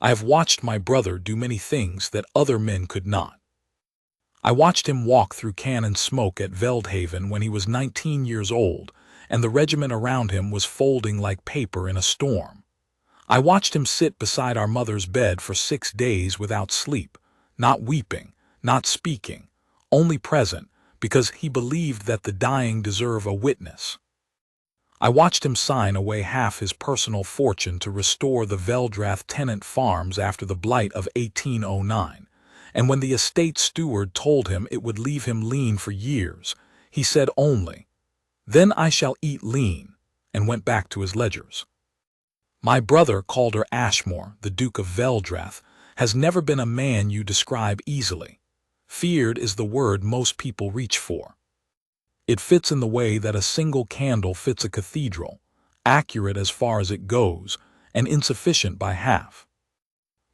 I have watched my brother do many things that other men could not. I watched him walk through cannon smoke at Veldhaven when he was 19 years old, and the regiment around him was folding like paper in a storm. I watched him sit beside our mother's bed for 6 days without sleep, not weeping, not speaking, only present, because he believed that the dying deserve a witness. I watched him sign away half his personal fortune to restore the Veldrath tenant farms after the blight of 1809, and when the estate steward told him it would leave him lean for years, he said only, "Then I shall eat lean," and went back to his ledgers. My brother, Calder Ashmore, the Duke of Veldrath, has never been a man you describe easily. Feared is the word most people reach for. It fits in the way that a single candle fits a cathedral, accurate as far as it goes, and insufficient by half.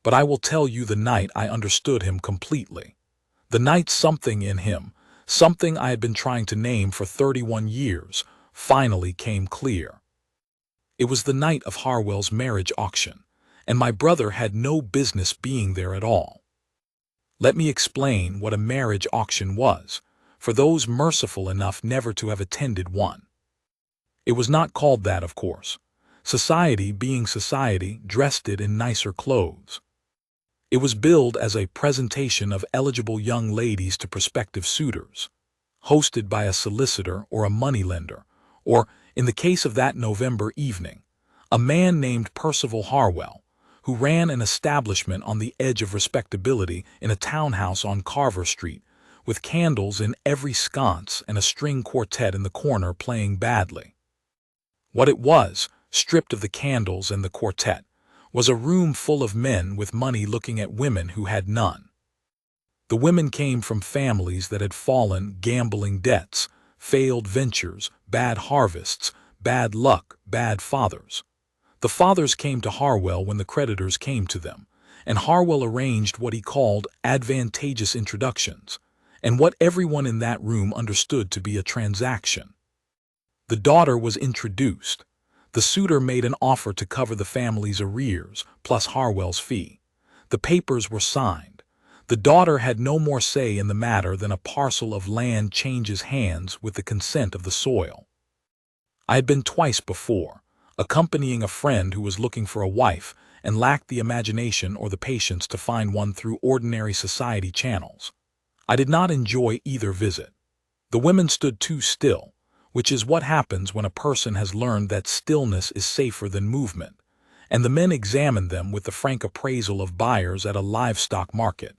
But I will tell you the night I understood him completely. The night something in him, something I had been trying to name for 31 years, finally came clear. It was the night of Harwell's marriage auction, and my brother had no business being there at all. Let me explain what a marriage auction was, for those merciful enough never to have attended one. It was not called that, of course. Society, being society, dressed it in nicer clothes. It was billed as a presentation of eligible young ladies to prospective suitors, hosted by a solicitor or a moneylender, or, in the case of that November evening, a man named Percival Harwell, who ran an establishment on the edge of respectability in a townhouse on Carver Street, with candles in every sconce and a string quartet in the corner playing badly. What it was, stripped of the candles and the quartet, was a room full of men with money looking at women who had none. The women came from families that had fallen gambling debts, failed ventures, bad harvests, bad luck, bad fathers. The fathers came to Harwell when the creditors came to them, and Harwell arranged what he called advantageous introductions, and what everyone in that room understood to be a transaction. The daughter was introduced. The suitor made an offer to cover the family's arrears, plus Harwell's fee. The papers were signed. The daughter had no more say in the matter than a parcel of land changes hands with the consent of the soil. I had been twice before, accompanying a friend who was looking for a wife and lacked the imagination or the patience to find one through ordinary society channels. I did not enjoy either visit. The women stood too still, which is what happens when a person has learned that stillness is safer than movement, and the men examined them with the frank appraisal of buyers at a livestock market,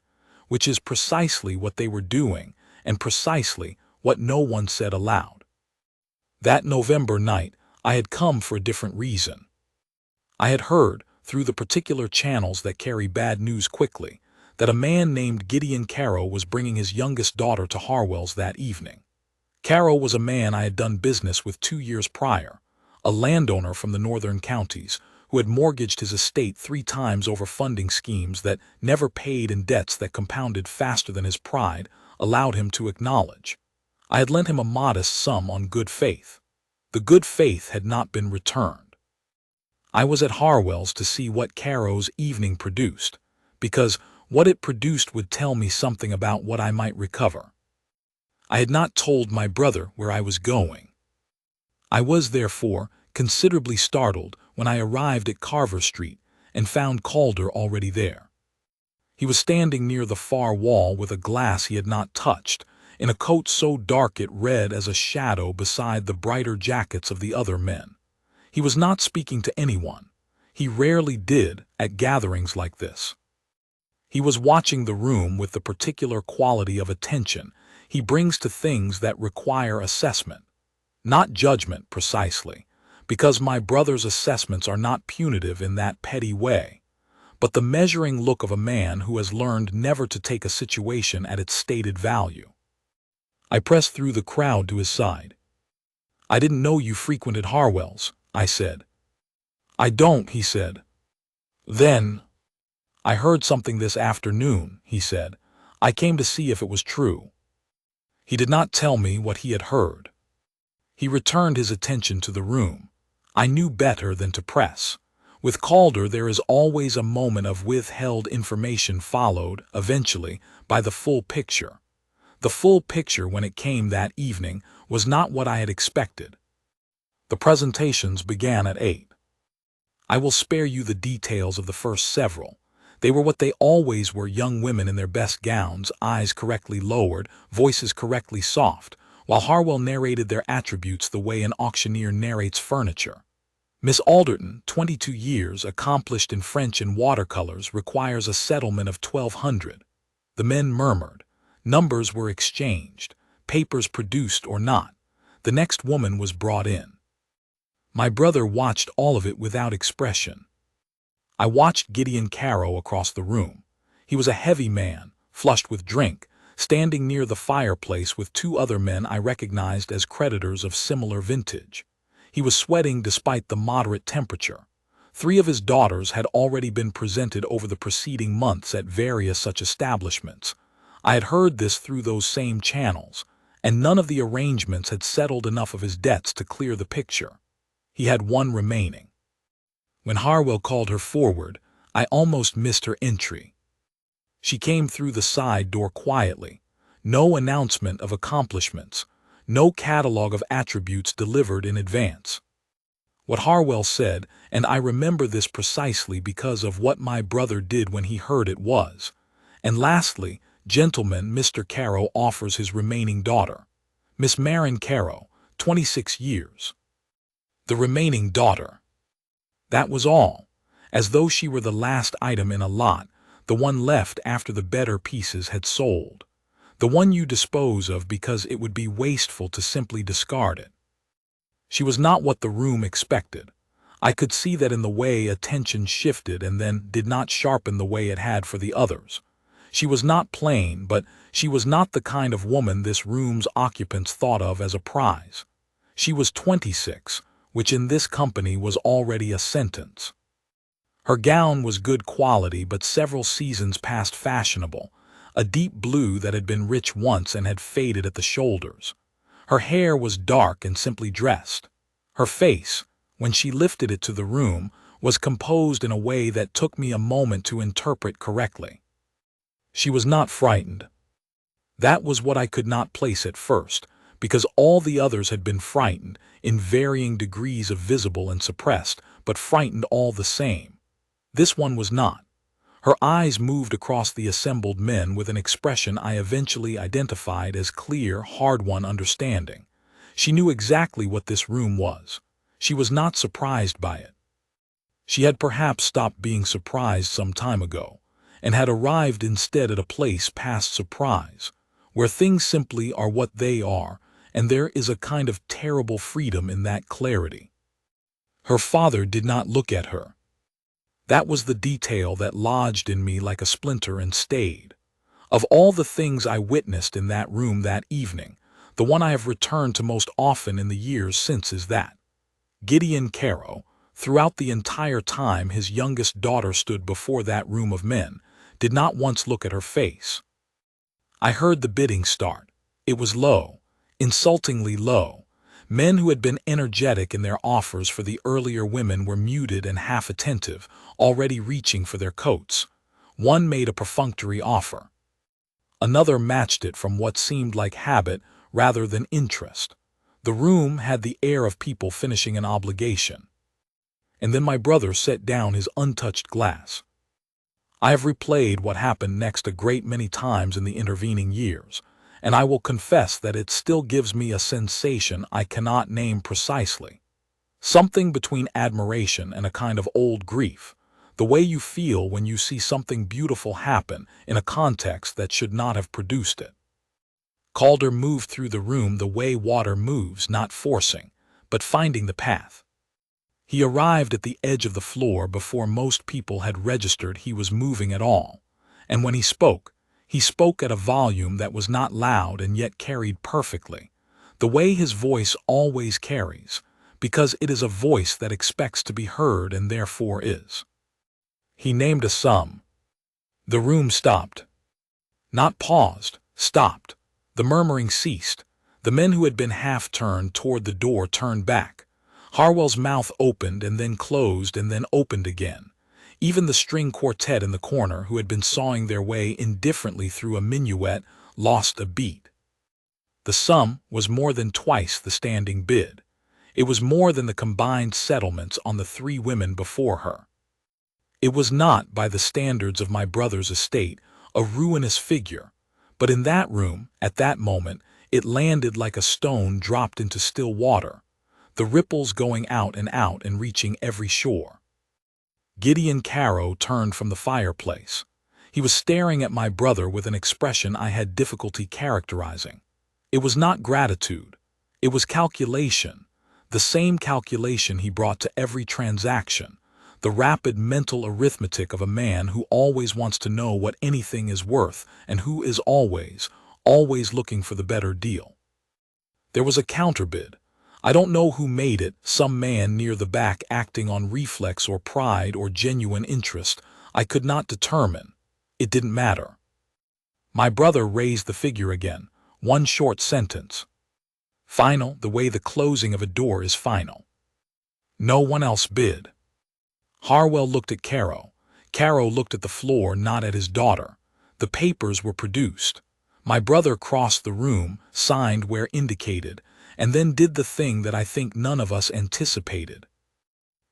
which is precisely what they were doing and precisely what no one said aloud. That November night, I had come for a different reason. I had heard, through the particular channels that carry bad news quickly, that a man named Gideon Carrow was bringing his youngest daughter to Harwell's that evening. Carrow was a man I had done business with 2 years prior, a landowner from the northern counties, who had mortgaged his estate 3 times over funding schemes that never paid and debts that compounded faster than his pride allowed him to acknowledge. I had lent him a modest sum on good faith. The good faith had not been returned. I was at Harwell's to see what Carrow's evening produced, because what it produced would tell me something about what I might recover. I had not told my brother where I was going. I was, therefore, considerably startled when I arrived at Carver Street and found Calder already there. He was standing near the far wall with a glass he had not touched, in a coat so dark it read as a shadow beside the brighter jackets of the other men. He was not speaking to anyone. He rarely did at gatherings like this. He was watching the room with the particular quality of attention he brings to things that require assessment, not judgment precisely, because my brother's assessments are not punitive in that petty way, but the measuring look of a man who has learned never to take a situation at its stated value. I pressed through the crowd to his side. "I didn't know you frequented Harwell's," I said. "I don't," he said. "Then—" "I heard something this afternoon," he said. "I came to see if it was true." He did not tell me what he had heard. He returned his attention to the room. I knew better than to press. With Calder, there is always a moment of withheld information followed, eventually, by the full picture. The full picture, when it came that evening, was not what I had expected. The presentations began at 8. I will spare you the details of the first several. They were what they always were: young women in their best gowns, eyes correctly lowered, voices correctly soft, while Harwell narrated their attributes the way an auctioneer narrates furniture. Miss Alderton, 22 years, accomplished in French and watercolors, requires a settlement of 1,200. The men murmured. Numbers were exchanged, papers produced or not. The next woman was brought in. My brother watched all of it without expression. I watched Gideon Carrow across the room. He was a heavy man, flushed with drink, standing near the fireplace with two other men I recognized as creditors of similar vintage. He was sweating despite the moderate temperature. 3 of his daughters had already been presented over the preceding months at various such establishments. I had heard this through those same channels, and none of the arrangements had settled enough of his debts to clear the picture. He had one remaining. When Harwell called her forward, I almost missed her entry. She came through the side door quietly. No announcement of accomplishments, no catalogue of attributes delivered in advance. What Harwell said, and I remember this precisely because of what my brother did when he heard it, was, and lastly, gentleman, Mr. Carrow offers his remaining daughter, Miss Marin Carrow, 26 years. The remaining daughter. That was all, as though she were the last item in a lot, the one left after the better pieces had sold, the one you dispose of because it would be wasteful to simply discard it. She was not what the room expected. I could see that in the way attention shifted and then did not sharpen the way it had for the others. She was not plain, but she was not the kind of woman this room's occupants thought of as a prize. She was 26, which in this company was already a sentence. Her gown was good quality but several seasons past fashionable, a deep blue that had been rich once and had faded at the shoulders. Her hair was dark and simply dressed. Her face, when she lifted it to the room, was composed in a way that took me a moment to interpret correctly. She was not frightened. That was what I could not place at first, because all the others had been frightened, in varying degrees of visible and suppressed, but frightened all the same. This one was not. Her eyes moved across the assembled men with an expression I eventually identified as clear, hard-won understanding. She knew exactly what this room was. She was not surprised by it. She had perhaps stopped being surprised some time ago, and had arrived instead at a place past surprise, where things simply are what they are, and there is a kind of terrible freedom in that clarity. Her father did not look at her. That was the detail that lodged in me like a splinter and stayed. Of all the things I witnessed in that room that evening, the one I have returned to most often in the years since is that. Gideon Carrow, throughout the entire time his youngest daughter stood before that room of men, did not once look at her face. I heard the bidding start. It was low, insultingly low. Men who had been energetic in their offers for the earlier women were muted and half-attentive, already reaching for their coats. One made a perfunctory offer. Another matched it from what seemed like habit rather than interest. The room had the air of people finishing an obligation. And then my brother set down his untouched glass. I have replayed what happened next a great many times in the intervening years, and I will confess that it still gives me a sensation I cannot name precisely. Something between admiration and a kind of old grief, the way you feel when you see something beautiful happen in a context that should not have produced it. Calder moved through the room the way water moves, not forcing, but finding the path. He arrived at the edge of the floor before most people had registered he was moving at all, and when he spoke at a volume that was not loud and yet carried perfectly, the way his voice always carries, because it is a voice that expects to be heard and therefore is. He named a sum. The room stopped. Not paused, stopped. The murmuring ceased. The men who had been half-turned toward the door turned back. Harwell's mouth opened and then closed and then opened again. Even the string quartet in the corner, who had been sawing their way indifferently through a minuet, lost a beat. The sum was more than twice the standing bid. It was more than the combined settlements on the 3 women before her. It was not, by the standards of my brother's estate, a ruinous figure, but in that room, at that moment, it landed like a stone dropped into still water, the ripples going out and reaching every shore. Gideon Carrow turned from the fireplace. He was staring at my brother with an expression I had difficulty characterizing. It was not gratitude. It was calculation, the same calculation he brought to every transaction, the rapid mental arithmetic of a man who always wants to know what anything is worth and who is always looking for the better deal. There was a counterbid. I don't know who made it, some man near the back acting on reflex or pride or genuine interest. I could not determine. It didn't matter. My brother raised the figure again, one short sentence. Final, the way the closing of a door is final. No one else bid. Harwell looked at Carrow. Carrow looked at the floor, not at his daughter. The papers were produced. My brother crossed the room, signed where indicated, and then did the thing that I think none of us anticipated.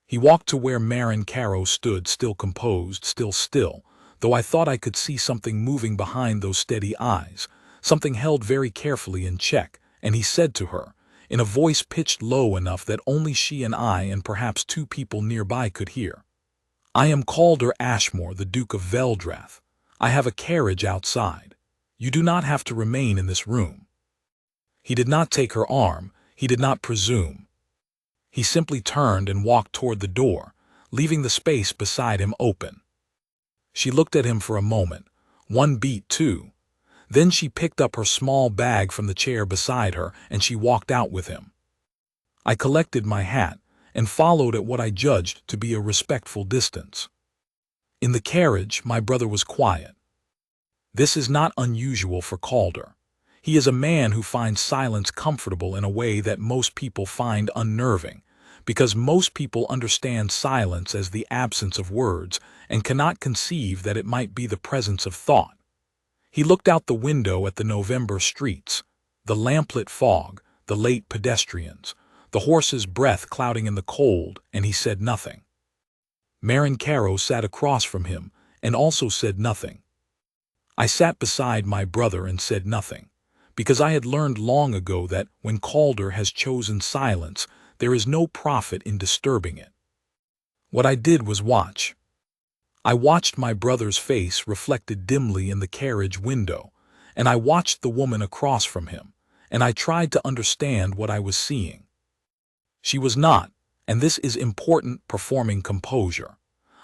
He walked to where Marin Carrow stood, still composed, still, though I thought I could see something moving behind those steady eyes, something held very carefully in check, and he said to her, in a voice pitched low enough that only she and I and perhaps 2 people nearby could hear, "I am Calder Ashmore, the Duke of Veldrath. I have a carriage outside. You do not have to remain in this room." He did not take her arm. He did not presume. He simply turned and walked toward the door, leaving the space beside him open. She looked at him for a moment, 1 beat, 2. Then she picked up her small bag from the chair beside her and she walked out with him. I collected my hat and followed at what I judged to be a respectful distance. In the carriage, my brother was quiet. This is not unusual for Calder. He is a man who finds silence comfortable in a way that most people find unnerving, because most people understand silence as the absence of words and cannot conceive that it might be the presence of thought. He looked out the window at the November streets, the lamplit fog, the late pedestrians, the horse's breath clouding in the cold, and he said nothing. Marin Carrow sat across from him and also said nothing. I sat beside my brother and said nothing, because I had learned long ago that when Calder has chosen silence, there is no profit in disturbing it. What I did was watch. I watched my brother's face reflected dimly in the carriage window, and I watched the woman across from him, and I tried to understand what I was seeing. She was not, and this is important, performing composure.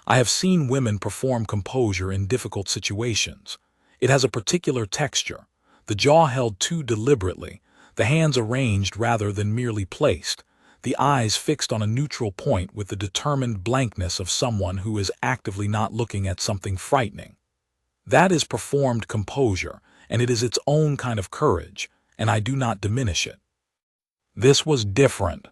I have seen women perform composure in difficult situations. It has a particular texture, the jaw held too deliberately, the hands arranged rather than merely placed, the eyes fixed on a neutral point with the determined blankness of someone who is actively not looking at something frightening. That is performed composure, and it is its own kind of courage, and I do not diminish it. This was different.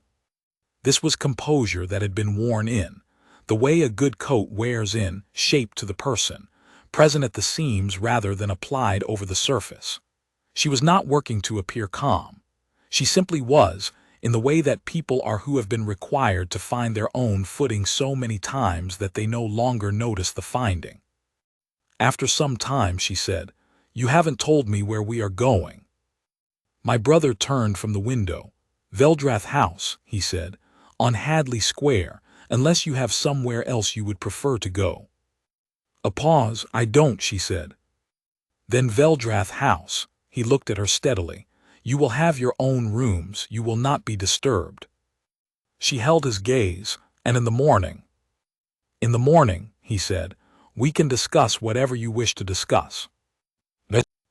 This was composure that had been worn in, the way a good coat wears in, shaped to the person, present at the seams rather than applied over the surface. She was not working to appear calm. She simply was, in the way that people are who have been required to find their own footing so many times that they no longer notice the finding. After some time, she said, "You haven't told me where we are going." My brother turned from the window. "Veldrath House," he said, "on Hadley Square, unless you have somewhere else you would prefer to go." A pause. "I don't," she said. "Then Veldrath House." He looked at her steadily. "You will have your own rooms. You will not be disturbed." She held his gaze. "And in the morning?" "In the morning," he said, "we can discuss whatever you wish to discuss."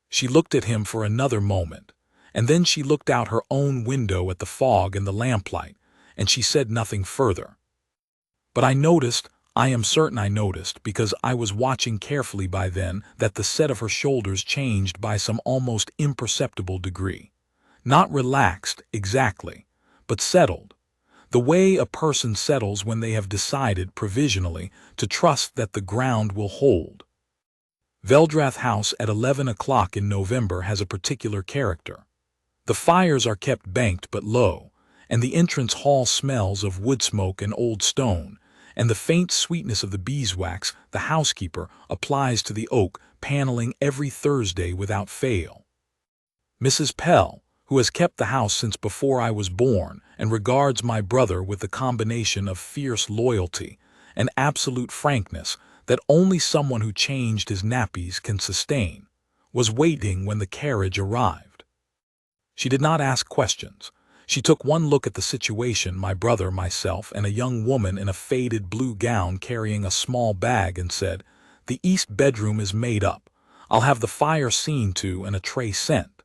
She looked at him for another moment, and then she looked out her own window at the fog and the lamplight, and she said nothing further. But I am certain I noticed, because I was watching carefully by then, that the set of her shoulders changed by some almost imperceptible degree. Not relaxed, exactly, but settled. The way a person settles when they have decided provisionally to trust that the ground will hold. Veldrath House at 11 o'clock in November has a particular character. The fires are kept banked but low, and the entrance hall smells of wood smoke and old stone, and the faint sweetness of the beeswax the housekeeper applies to the oak paneling every Thursday without fail. Mrs. Pell, who has kept the house since before I was born and regards my brother with the combination of fierce loyalty and absolute frankness that only someone who changed his nappies can sustain, was waiting when the carriage arrived. She did not ask questions. She took one look at the situation, my brother, myself, and a young woman in a faded blue gown carrying a small bag, and said, "The east bedroom is made up. I'll have the fire seen to and a tray sent."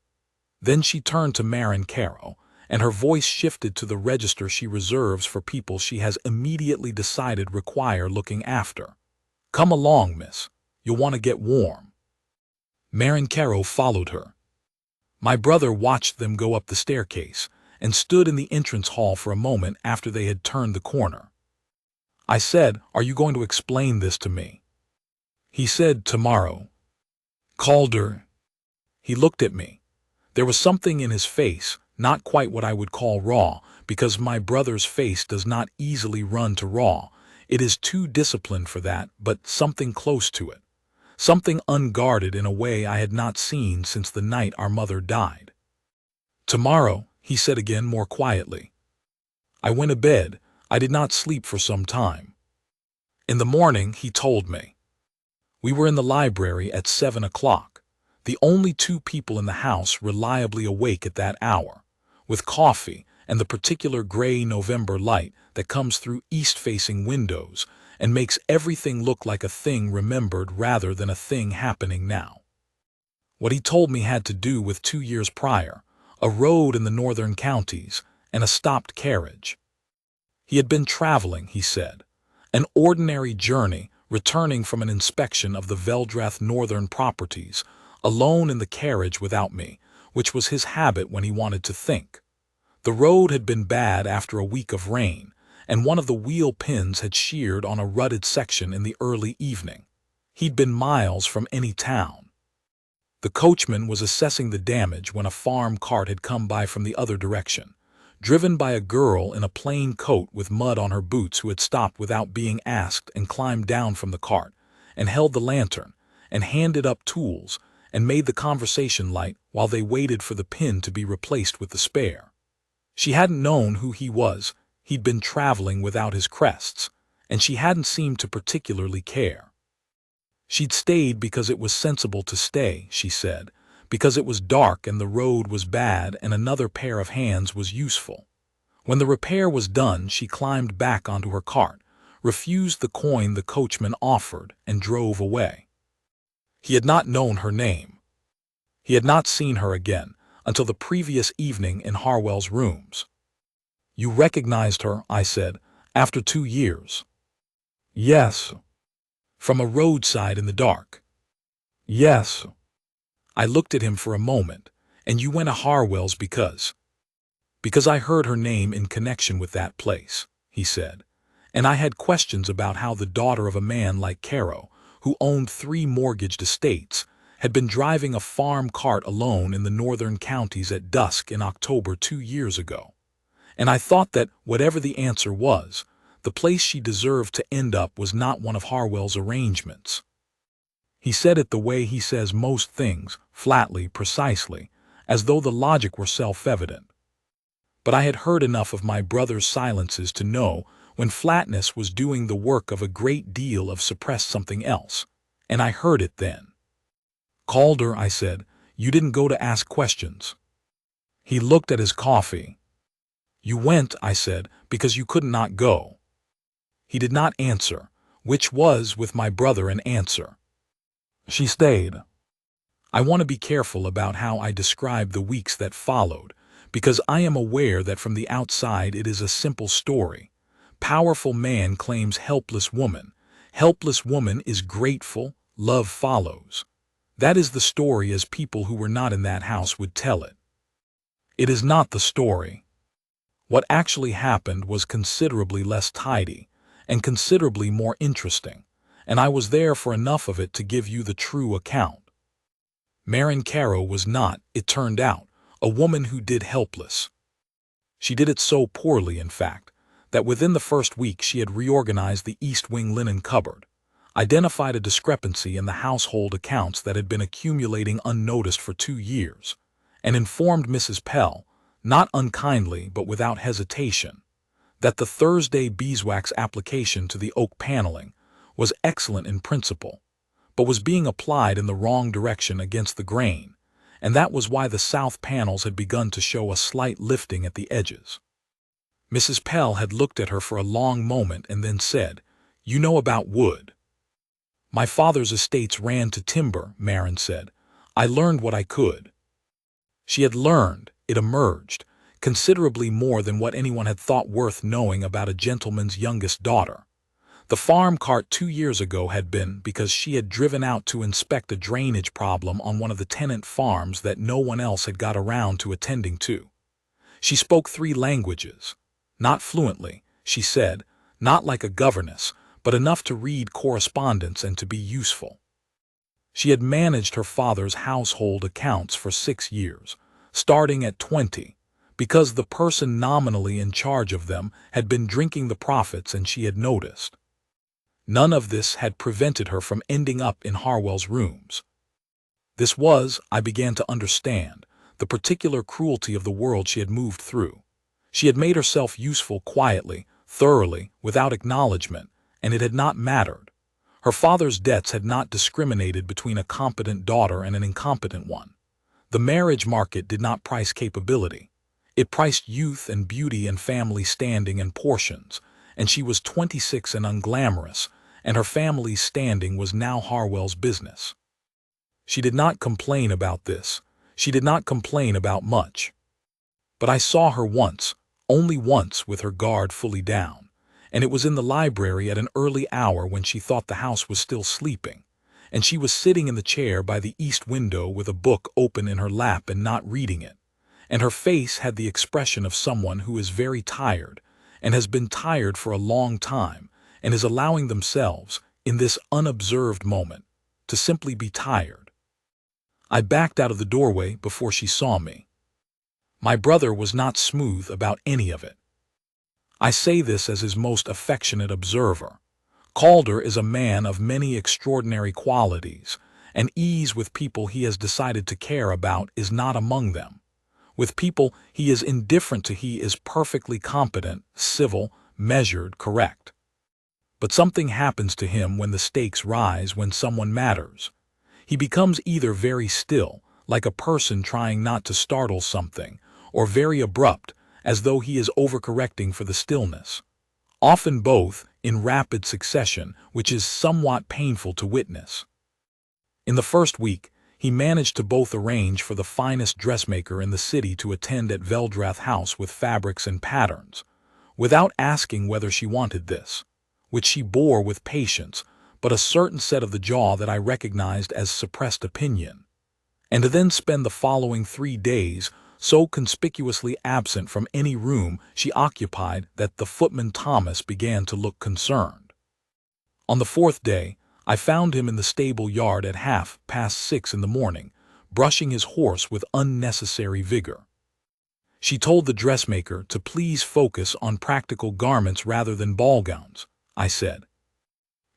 Then she turned to Marin Caro, and her voice shifted to the register she reserves for people she has immediately decided require looking after. "Come along, miss. You'll want to get warm." Marin Caro followed her. My brother watched them go up the staircase and stood in the entrance hall for a moment after they had turned the corner. I said, "Are you going to explain this to me?" He said, "Tomorrow." Calder. He looked at me. There was something in his face, not quite what I would call raw, because my brother's face does not easily run to raw. It is too disciplined for that, but something close to it. Something unguarded in a way I had not seen since the night our mother died. "Tomorrow," he said again more quietly. I went to bed. I did not sleep for some time. In the morning, he told me. We were in the library at 7 o'clock, the only two people in the house reliably awake at that hour, with coffee and the particular gray November light that comes through east-facing windows and makes everything look like a thing remembered rather than a thing happening now. What he told me had to do with 2 years prior, a road in the northern counties, and a stopped carriage. He had been traveling, he said, an ordinary journey, returning from an inspection of the Veldrath northern properties, alone in the carriage without me, which was his habit when he wanted to think. The road had been bad after a week of rain, and one of the wheel pins had sheared on a rutted section in the early evening. He'd been miles from any town. The coachman was assessing the damage when a farm cart had come by from the other direction, driven by a girl in a plain coat with mud on her boots who had stopped without being asked and climbed down from the cart, and held the lantern, and handed up tools, and made the conversation light while they waited for the pin to be replaced with the spare. She hadn't known who he was. He'd been traveling without his crests, and she hadn't seemed to particularly care. She'd stayed because it was sensible to stay, she said, because it was dark and the road was bad and another pair of hands was useful. When the repair was done, she climbed back onto her cart, refused the coin the coachman offered, and drove away. He had not known her name. He had not seen her again until the previous evening in Harwell's rooms. "You recognized her," I said, "after 2 years." "Yes." "From a roadside in the dark." "Yes." I looked at him for a moment. "And you went to Harwell's because—" "Because I heard her name in connection with that place," he said, "and I had questions about how the daughter of a man like Caro, who owned 3 mortgaged estates, had been driving a farm cart alone in the northern counties at dusk in October 2 years ago. And I thought that, whatever the answer was, the place she deserved to end up was not one of Harwell's arrangements." He said it the way he says most things, flatly, precisely, as though the logic were self-evident. But I had heard enough of my brother's silences to know when flatness was doing the work of a great deal of suppressed something else, and I heard it then. "Calder," I said, "you didn't go to ask questions." He looked at his coffee. "You went," I said, "because you could not go." He did not answer, which was, with my brother, an answer. She stayed. I want to be careful about how I describe the weeks that followed, because I am aware that from the outside it is a simple story. Powerful man claims helpless woman. Helpless woman is grateful. Love follows. That is the story as people who were not in that house would tell it. It is not the story. What actually happened was considerably less tidy and considerably more interesting, and I was there for enough of it to give you the true account. Marin Caro was not, it turned out, a woman who did helpless. She did it so poorly, in fact, that within the first week she had reorganized the East Wing linen cupboard, identified a discrepancy in the household accounts that had been accumulating unnoticed for 2 years, and informed Mrs. Pell, not unkindly but without hesitation, that the Thursday beeswax application to the oak paneling was excellent in principle, but was being applied in the wrong direction against the grain, and that was why the south panels had begun to show a slight lifting at the edges. Mrs. Pell had looked at her for a long moment and then said, "You know about wood." "My father's estates ran to timber," Marin said. "I learned what I could." She had learned, it emerged, considerably more than what anyone had thought worth knowing about a gentleman's youngest daughter. The farm cart 2 years ago had been because she had driven out to inspect a drainage problem on one of the tenant farms that no one else had got around to attending to. She spoke 3 languages. Not fluently, she said, not like a governess, but enough to read correspondence and to be useful. She had managed her father's household accounts for 6 years, starting at 20, because the person nominally in charge of them had been drinking the profits and she had noticed. None of this had prevented her from ending up in Harwell's rooms. This was, I began to understand, the particular cruelty of the world she had moved through. She had made herself useful quietly, thoroughly, without acknowledgement, and it had not mattered. Her father's debts had not discriminated between a competent daughter and an incompetent one. The marriage market did not price capability. It priced youth and beauty and family standing and portions, and she was 26 and unglamorous, and her family's standing was now Harwell's business. She did not complain about this. She did not complain about much. But I saw her once, only once, with her guard fully down, and it was in the library at an early hour when she thought the house was still sleeping, and she was sitting in the chair by the east window with a book open in her lap and not reading it, and her face had the expression of someone who is very tired, and has been tired for a long time, and is allowing themselves, in this unobserved moment, to simply be tired. I backed out of the doorway before she saw me. My brother was not smooth about any of it. I say this as his most affectionate observer. Calder is a man of many extraordinary qualities, and ease with people he has decided to care about is not among them. With people he is indifferent to he is perfectly competent, civil, measured, correct. But something happens to him when the stakes rise, when someone matters. He becomes either very still, like a person trying not to startle something, or very abrupt, as though he is overcorrecting for the stillness. Often both, in rapid succession, which is somewhat painful to witness. In the first week, he managed to both arrange for the finest dressmaker in the city to attend at Veldrath house with fabrics and patterns, without asking whether she wanted this, which she bore with patience, but a certain set of the jaw that I recognized as suppressed opinion, and to then spend the following 3 days so conspicuously absent from any room she occupied that the footman Thomas began to look concerned. On the 4th day, I found him in the stable yard at 6:30 in the morning, brushing his horse with unnecessary vigor. She told the dressmaker to please focus on practical garments rather than ball gowns, I said.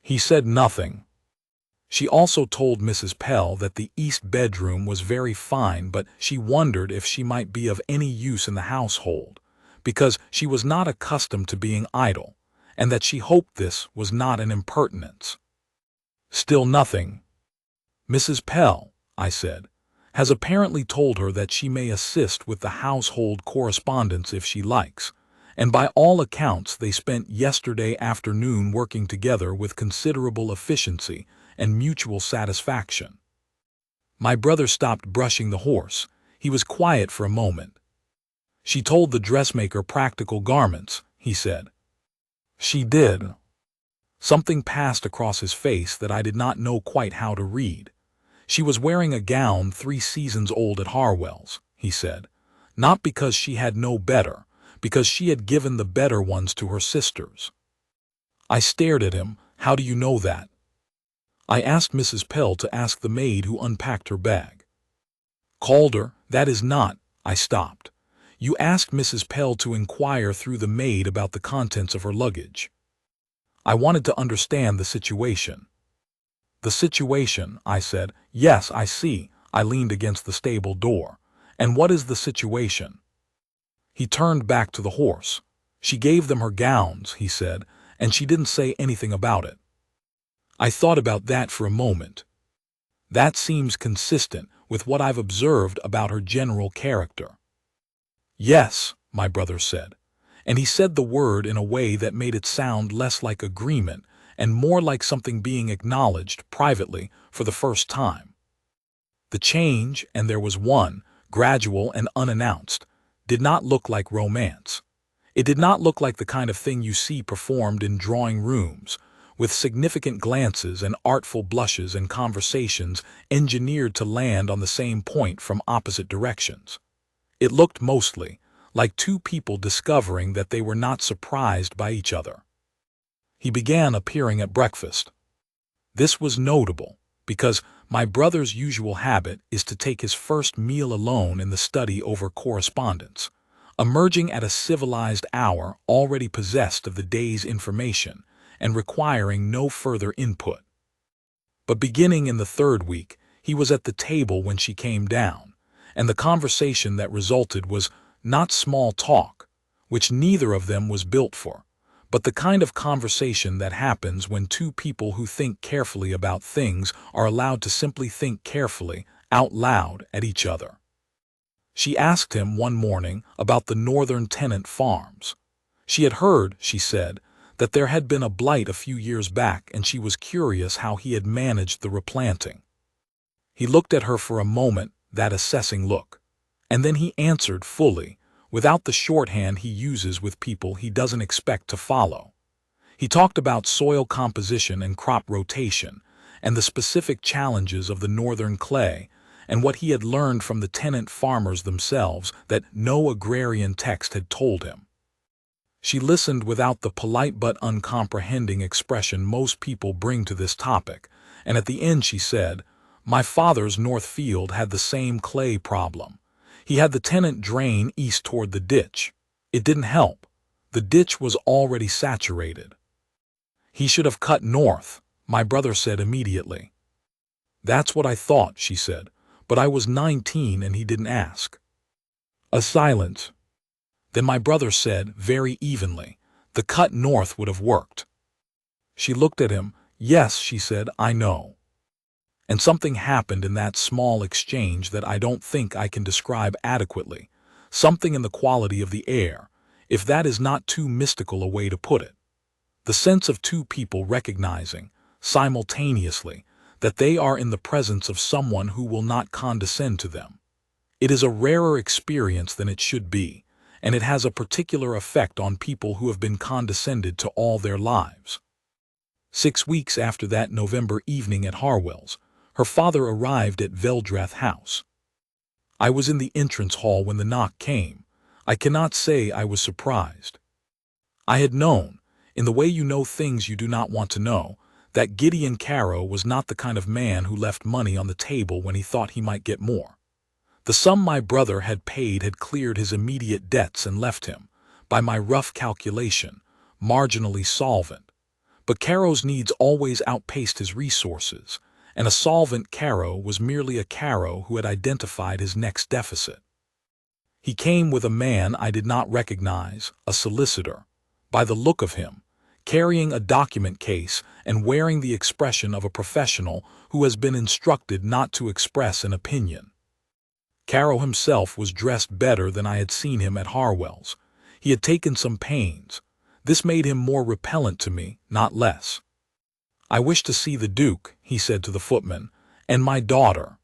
He said nothing. She also told Mrs. Pell that the east bedroom was very fine, but she wondered if she might be of any use in the household, because she was not accustomed to being idle, and that she hoped this was not an impertinence. Still nothing. Mrs. Pell, I said, has apparently told her that she may assist with the household correspondence if she likes, and by all accounts they spent yesterday afternoon working together with considerable efficiency and mutual satisfaction. My brother stopped brushing the horse. He was quiet for a moment. She told the dressmaker practical garments, he said. She did. Something passed across his face that I did not know quite how to read. She was wearing a gown 3 seasons old at Harwell's, he said, not because she had no better, because she had given the better ones to her sisters. I stared at him. How do you know that? I asked Mrs. Pell to ask the maid who unpacked her bag. Calder, that is not. I stopped. You asked Mrs. Pell to inquire through the maid about the contents of her luggage. I wanted to understand the situation. The situation, I said. Yes, I see. I leaned against the stable door. And what is the situation? He turned back to the horse. She gave them her gowns, he said, and she didn't say anything about it. I thought about that for a moment. That seems consistent with what I've observed about her general character. Yes, my brother said, and he said the word in a way that made it sound less like agreement and more like something being acknowledged privately for the first time. The change, and there was one, gradual and unannounced, did not look like romance. It did not look like the kind of thing you see performed in drawing rooms, with significant glances and artful blushes and conversations engineered to land on the same point from opposite directions. It looked mostly like two people discovering that they were not surprised by each other. He began appearing at breakfast. This was notable because my brother's usual habit is to take his first meal alone in the study over correspondence, emerging at a civilized hour already possessed of the day's information and requiring no further input. But beginning in the third week, he was at the table when she came down, and the conversation that resulted was not small talk, which neither of them was built for, but the kind of conversation that happens when two people who think carefully about things are allowed to simply think carefully out loud at each other. She asked him one morning about the northern tenant farms. She had heard, she said, that there had been a blight a few years back, and she was curious how he had managed the replanting. He looked at her for a moment, that assessing look, and then he answered fully, without the shorthand he uses with people he doesn't expect to follow. He talked about soil composition and crop rotation, and the specific challenges of the northern clay, and what he had learned from the tenant farmers themselves that no agrarian text had told him. She listened without the polite but uncomprehending expression most people bring to this topic, and at the end she said, "My father's north field had the same clay problem. He had the tenant drain east toward the ditch. It didn't help. The ditch was already saturated." "He should have cut north," my brother said immediately. "That's what I thought," she said, "but I was 19 and he didn't ask." A silence. Then my brother said, very evenly, "The cut north would have worked." She looked at him. "Yes," she said, "I know." And something happened in that small exchange that I don't think I can describe adequately, something in the quality of the air, if that is not too mystical a way to put it. The sense of two people recognizing, simultaneously, that they are in the presence of someone who will not condescend to them. It is a rarer experience than it should be, and it has a particular effect on people who have been condescended to all their lives. 6 weeks after that November evening at Harwell's, her father arrived at Veldrath House. I was in the entrance hall when the knock came. I cannot say I was surprised. I had known, in the way you know things you do not want to know, that Gideon Caro was not the kind of man who left money on the table when he thought he might get more. The sum my brother had paid had cleared his immediate debts and left him, by my rough calculation, marginally solvent. But Caro's needs always outpaced his resources, and a solvent Caro was merely a Caro who had identified his next deficit. He came with a man I did not recognize, a solicitor, by the look of him, carrying a document case and wearing the expression of a professional who has been instructed not to express an opinion. Caro himself was dressed better than I had seen him at Harwell's. He had taken some pains. This made him more repellent to me, not less. "I wish to see the Duke," he said to the footman, "and my daughter."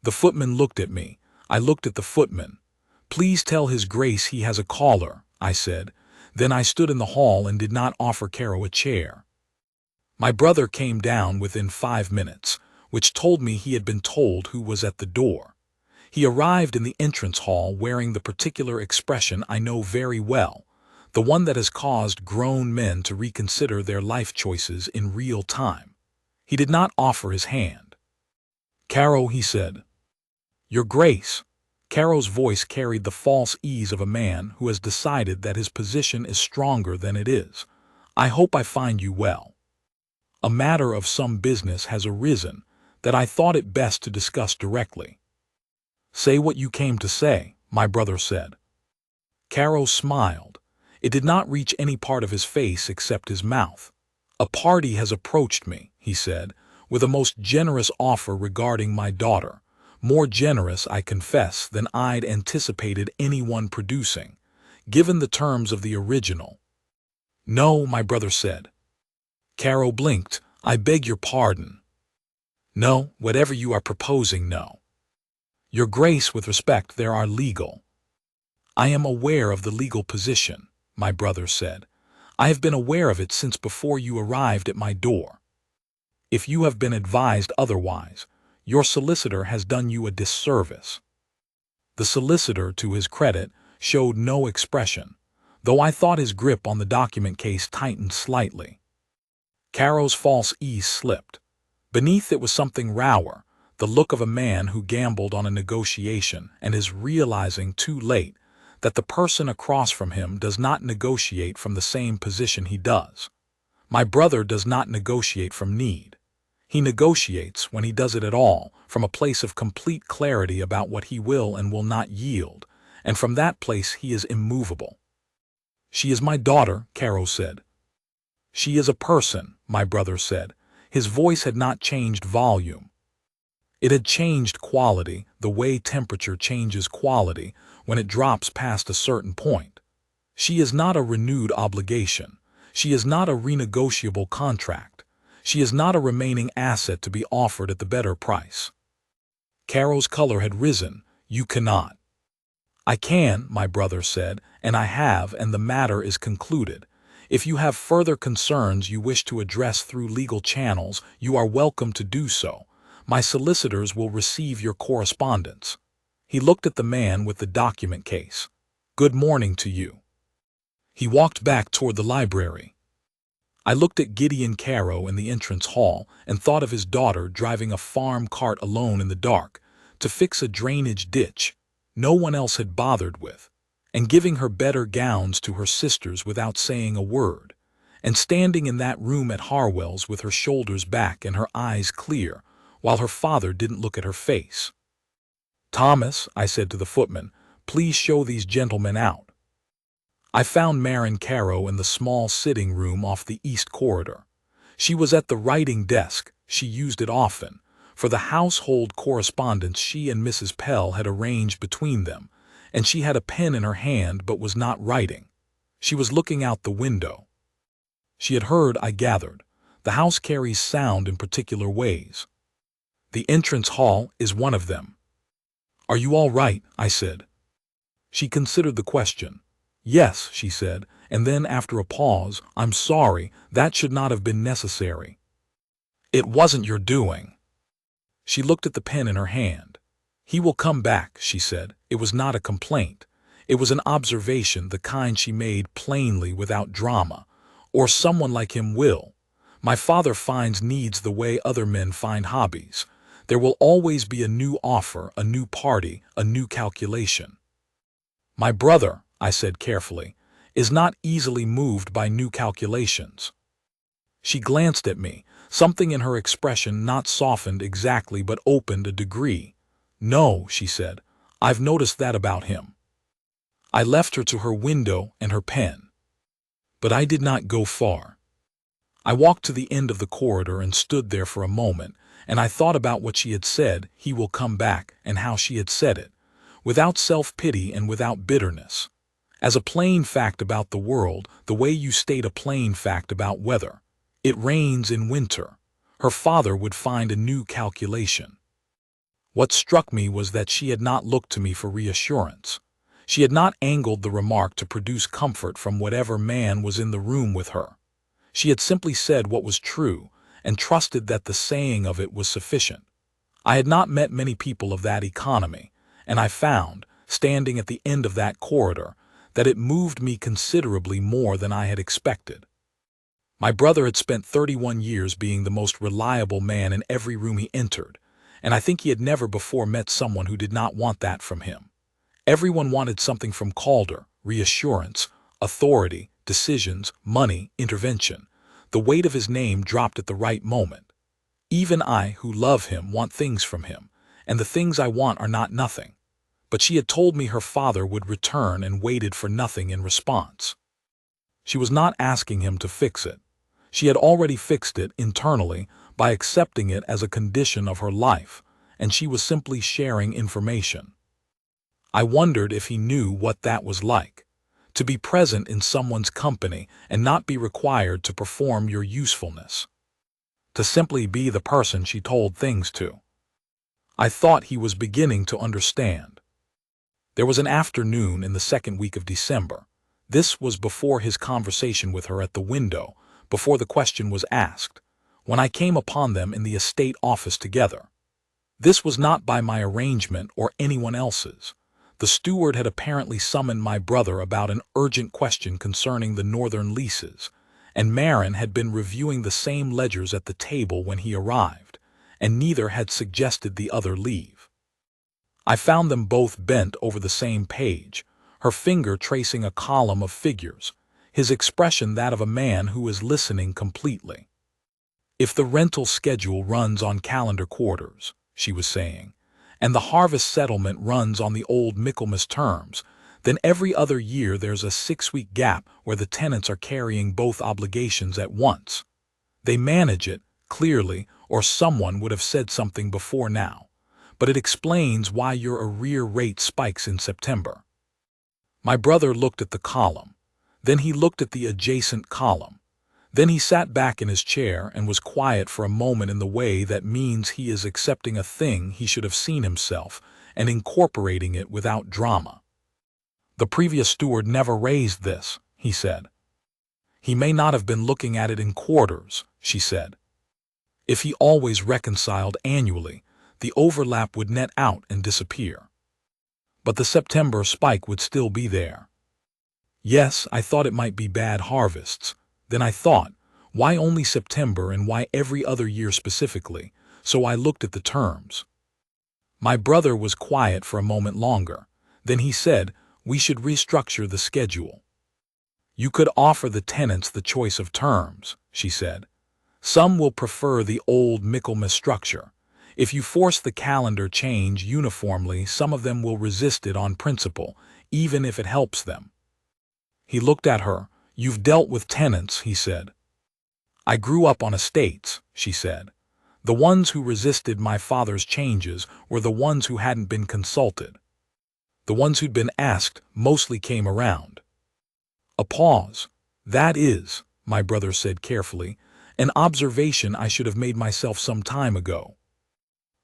The footman looked at me. I looked at the footman. "Please tell His Grace he has a caller," I said. Then I stood in the hall and did not offer Caro a chair. My brother came down within 5 minutes, which told me he had been told who was at the door. He arrived in the entrance hall wearing the particular expression I know very well, the one that has caused grown men to reconsider their life choices in real time. He did not offer his hand. "Caro," he said. "Your Grace." Caro's voice carried the false ease of a man who has decided that his position is stronger than it is. "I hope I find you well. A matter of some business has arisen that I thought it best to discuss directly." "Say what you came to say," my brother said. Caro smiled. It did not reach any part of his face except his mouth. "A party has approached me," he said, "with a most generous offer regarding my daughter. More generous, I confess, than I'd anticipated anyone producing, given the terms of the original." "No," my brother said. Caro blinked. "I beg your pardon." "No, whatever you are proposing, no." "Your Grace, with respect, there are legal—" "I am aware of the legal position," my brother said. "I have been aware of it since before you arrived at my door. If you have been advised otherwise, your solicitor has done you a disservice." The solicitor, to his credit, showed no expression, though I thought his grip on the document case tightened slightly. Caro's false ease slipped. Beneath it was something rower, the look of a man who gambled on a negotiation and is realizing too late that the person across from him does not negotiate from the same position he does. My brother does not negotiate from need. He negotiates, when he does it at all, from a place of complete clarity about what he will and will not yield, and from that place he is immovable. "She is my daughter," Caro said. "She is a person," my brother said. His voice had not changed volume. It had changed quality, the way temperature changes quality when it drops past a certain point. "She is not a renewed obligation. She is not a renegotiable contract. She is not a remaining asset to be offered at the better price." Caro's color had risen. "You cannot." "I can," my brother said, "and I have, and the matter is concluded. If you have further concerns you wish to address through legal channels, you are welcome to do so. My solicitors will receive your correspondence." He looked at the man with the document case. "Good morning to you." He walked back toward the library. I looked at Gideon Caro in the entrance hall and thought of his daughter driving a farm cart alone in the dark to fix a drainage ditch no one else had bothered with, and giving her better gowns to her sisters without saying a word, and standing in that room at Harwell's with her shoulders back and her eyes clear, while her father didn't look at her face. "Thomas," I said to the footman, "please show these gentlemen out." I found Marin Caro in the small sitting room off the east corridor. She was at the writing desk. She used it often, for the household correspondence she and Mrs. Pell had arranged between them, and she had a pen in her hand but was not writing. She was looking out the window. She had heard, I gathered. The house carries sound in particular ways. The entrance hall is one of them. "Are you all right?" I said. She considered the question. "Yes," she said, and then after a pause, "I'm sorry, that should not have been necessary." "It wasn't your doing." She looked at the pen in her hand. "He will come back," she said. It was not a complaint. It was an observation, the kind she made plainly without drama. "Or someone like him will. My father finds needs the way other men find hobbies. There will always be a new offer, a new party, a new calculation." "My brother," I said carefully, "is not easily moved by new calculations." She glanced at me, something in her expression not softened exactly but opened a degree. "No," she said, "I've noticed that about him." I left her to her window and her pen. But I did not go far. I walked to the end of the corridor and stood there for a moment, and I thought about what she had said, "He will come back," and how she had said it, without self-pity and without bitterness, as a plain fact about the world, the way you state a plain fact about weather. It rains in winter. Her father would find a new calculation. What struck me was that she had not looked to me for reassurance. She had not angled the remark to produce comfort from whatever man was in the room with her. She had simply said what was true and trusted that the saying of it was sufficient. I had not met many people of that economy, and I found, standing at the end of that corridor, that it moved me considerably more than I had expected. My brother had spent 31 years being the most reliable man in every room he entered, and I think he had never before met someone who did not want that from him. Everyone wanted something from Calder: reassurance, authority, decisions, money, intervention. The weight of his name dropped at the right moment. Even I, who love him, want things from him, and the things I want are not nothing. But she had told me her father would return and waited for nothing in response. She was not asking him to fix it. She had already fixed it internally by accepting it as a condition of her life, and she was simply sharing information. I wondered if he knew what that was like, to be present in someone's company and not be required to perform your usefulness, to simply be the person she told things to. I thought he was beginning to understand. There was an afternoon in the second week of December. This was before his conversation with her at the window, before the question was asked, when I came upon them in the estate office together. This was not by my arrangement or anyone else's. The steward had apparently summoned my brother about an urgent question concerning the northern leases, and Marin had been reviewing the same ledgers at the table when he arrived, and neither had suggested the other leave. I found them both bent over the same page, her finger tracing a column of figures, his expression that of a man who is listening completely. "If the rental schedule runs on calendar quarters," she was saying, "and the harvest settlement runs on the old Michaelmas terms, then every other year there's a 6-week gap where the tenants are carrying both obligations at once. They manage it, clearly, or someone would have said something before now, but it explains why your arrear rate spikes in September." My brother looked at the column. Then he looked at the adjacent column. Then he sat back in his chair and was quiet for a moment in the way that means he is accepting a thing he should have seen himself and incorporating it without drama. "The previous steward never raised this," he said. "He may not have been looking at it in quarters," she said. "If he always reconciled annually, the overlap would net out and disappear. But the September spike would still be there." Yes, I thought it might be bad harvests. Then I thought, why only September and why every other year specifically? So I looked at the terms. My brother was quiet for a moment longer. Then he said, "We should restructure the schedule." "You could offer the tenants the choice of terms," she said. "Some will prefer the old Michaelmas structure. If you force the calendar change uniformly, some of them will resist it on principle, even if it helps them." He looked at her. "You've dealt with tenants," he said. "I grew up on estates," she said. "The ones who resisted my father's changes were the ones who hadn't been consulted. The ones who'd been asked mostly came around." A pause. "That is," my brother said carefully, "an observation I should have made myself some time ago."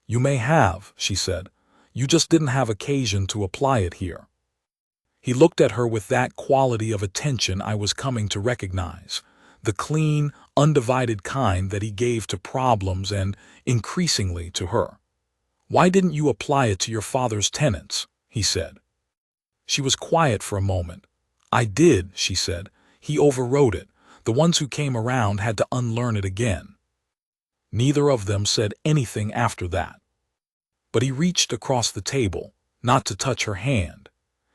"You may have," she said. "You just didn't have occasion to apply it here." He looked at her with that quality of attention I was coming to recognize, the clean, undivided kind that he gave to problems and, increasingly, to her. "Why didn't you apply it to your father's tenants?" he said. She was quiet for a moment. "I did," she said. "He overrode it. The ones who came around had to unlearn it again." Neither of them said anything after that. But he reached across the table, not to touch her hand.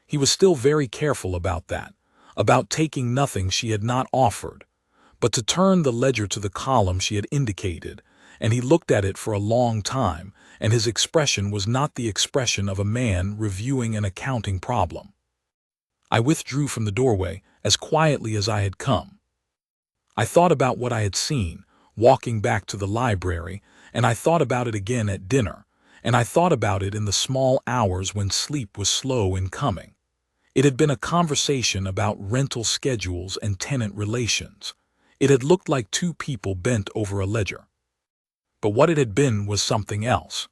He was still very careful about that, about taking nothing she had not offered, but to turn the ledger to the column she had indicated, and he looked at it for a long time, and his expression was not the expression of a man reviewing an accounting problem. I withdrew from the doorway as quietly as I had come. I thought about what I had seen, walking back to the library, and I thought about it again at dinner, and I thought about it in the small hours when sleep was slow in coming. It had been a conversation about rental schedules and tenant relations. It had looked like two people bent over a ledger. But what it had been was something else.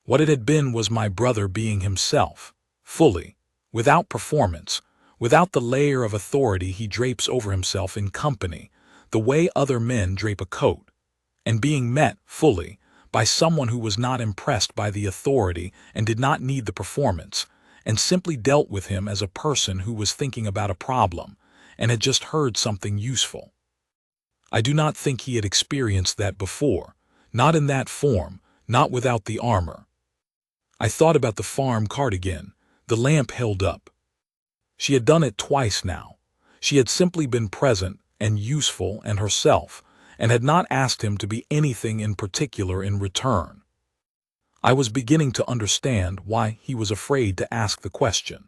What it had been was my brother being himself, fully, without performance, without the layer of authority he drapes over himself in company, the way other men drape a coat, and being met, fully, by someone who was not impressed by the authority and did not need the performance, and simply dealt with him as a person who was thinking about a problem and had just heard something useful. I do not think he had experienced that before, not in that form, not without the armor. I thought about the farm cardigan, the lamp held up. She had done it twice now. She had simply been present and useful and herself, and had not asked him to be anything in particular in return. I was beginning to understand why he was afraid to ask the question.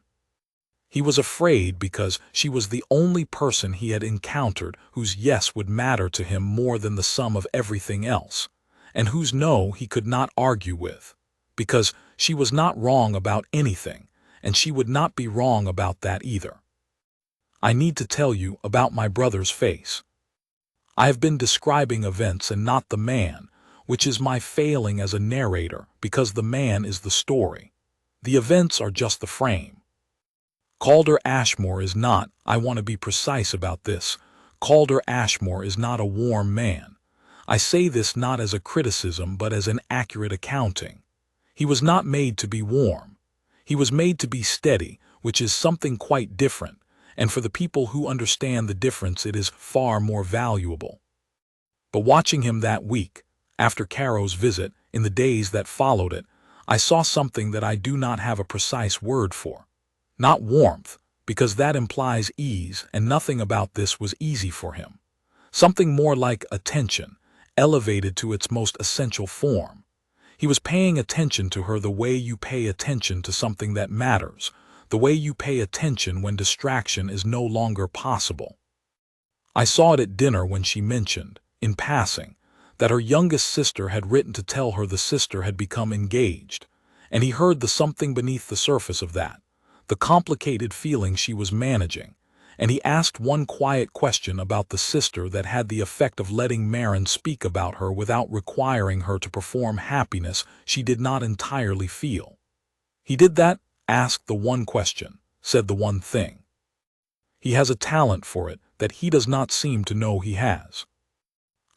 He was afraid because she was the only person he had encountered whose yes would matter to him more than the sum of everything else, and whose no he could not argue with, because she was not wrong about anything, and she would not be wrong about that either. I need to tell you about my brother's face. I have been describing events and not the man, which is my failing as a narrator because the man is the story. The events are just the frame. Calder Ashmore is not, I want to be precise about this, Calder Ashmore is not a warm man. I say this not as a criticism but as an accurate accounting. He was not made to be warm. He was made to be steady, which is something quite different, and for the people who understand the difference it is far more valuable. But watching him that week, after Caro's visit, in the days that followed it, I saw something that I do not have a precise word for. Not warmth, because that implies ease, and nothing about this was easy for him. Something more like attention, elevated to its most essential form. He was paying attention to her the way you pay attention to something that matters, the way you pay attention when distraction is no longer possible. I saw it at dinner when she mentioned, in passing, that her youngest sister had written to tell her the sister had become engaged, and he heard the something beneath the surface of that, the complicated feeling she was managing, and he asked one quiet question about the sister that had the effect of letting Marin speak about her without requiring her to perform happiness she did not entirely feel. He did that, asked the one question, said the one thing. He has a talent for it that he does not seem to know he has.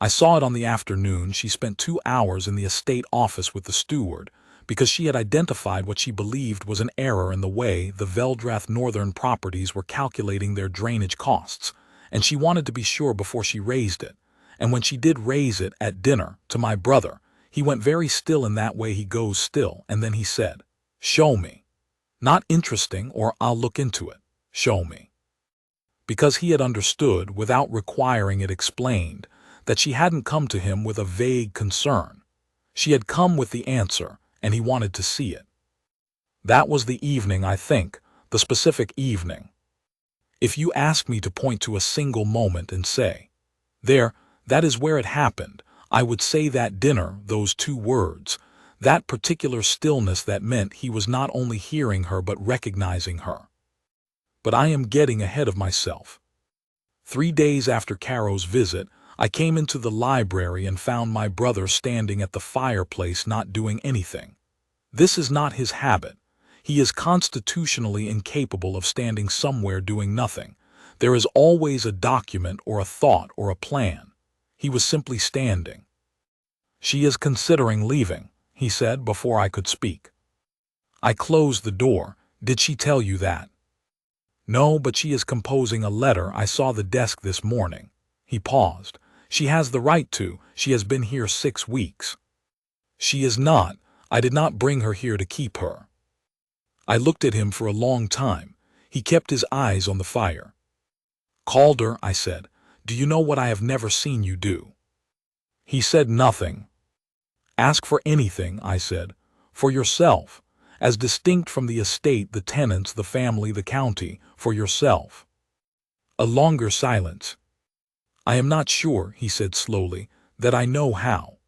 I saw it on the afternoon she spent 2 hours in the estate office with the steward, because she had identified what she believed was an error in the way the Veldrath Northern properties were calculating their drainage costs, and she wanted to be sure before she raised it. And when she did raise it at dinner to my brother, he went very still in that way he goes still, and then he said, "Show me. Not interesting or I'll look into it. Show me." Because he had understood, without requiring it explained, that she hadn't come to him with a vague concern. She had come with the answer, and he wanted to see it. That was the evening, I think, the specific evening. If you ask me to point to a single moment and say, "There, that is where it happened," I would say that dinner, those 2 words, that particular stillness that meant he was not only hearing her but recognizing her. But I am getting ahead of myself. 3 days after Caro's visit, I came into the library and found my brother standing at the fireplace not doing anything. This is not his habit. He is constitutionally incapable of standing somewhere doing nothing. There is always a document or a thought or a plan. He was simply standing. "She is considering leaving," he said before I could speak. I closed the door. "Did she tell you that?" "No, but she is composing a letter. I saw the desk this morning." He paused. "She has the right to. She has been here 6 weeks. "She is not. I did not bring her here to keep her." I looked at him for a long time. He kept his eyes on the fire. "Calder," I said, "do you know what I have never seen you do?" He said nothing. "Ask for anything," I said. "For yourself. As distinct from the estate, the tenants, the family, the county. For yourself." A longer silence. "I am not sure," he said slowly, "that I know how."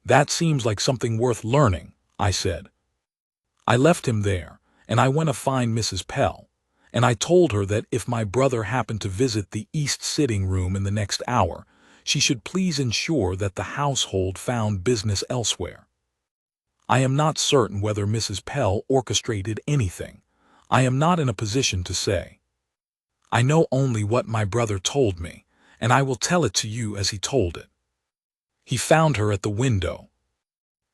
"That seems like something worth learning," I said. I left him there, and I went to find Mrs. Pell, and I told her that if my brother happened to visit the east sitting room in the next hour, she should please ensure that the household found business elsewhere. I am not certain whether Mrs. Pell orchestrated anything. I am not in a position to say. I know only what my brother told me, and I will tell it to you as he told it. He found her at the window.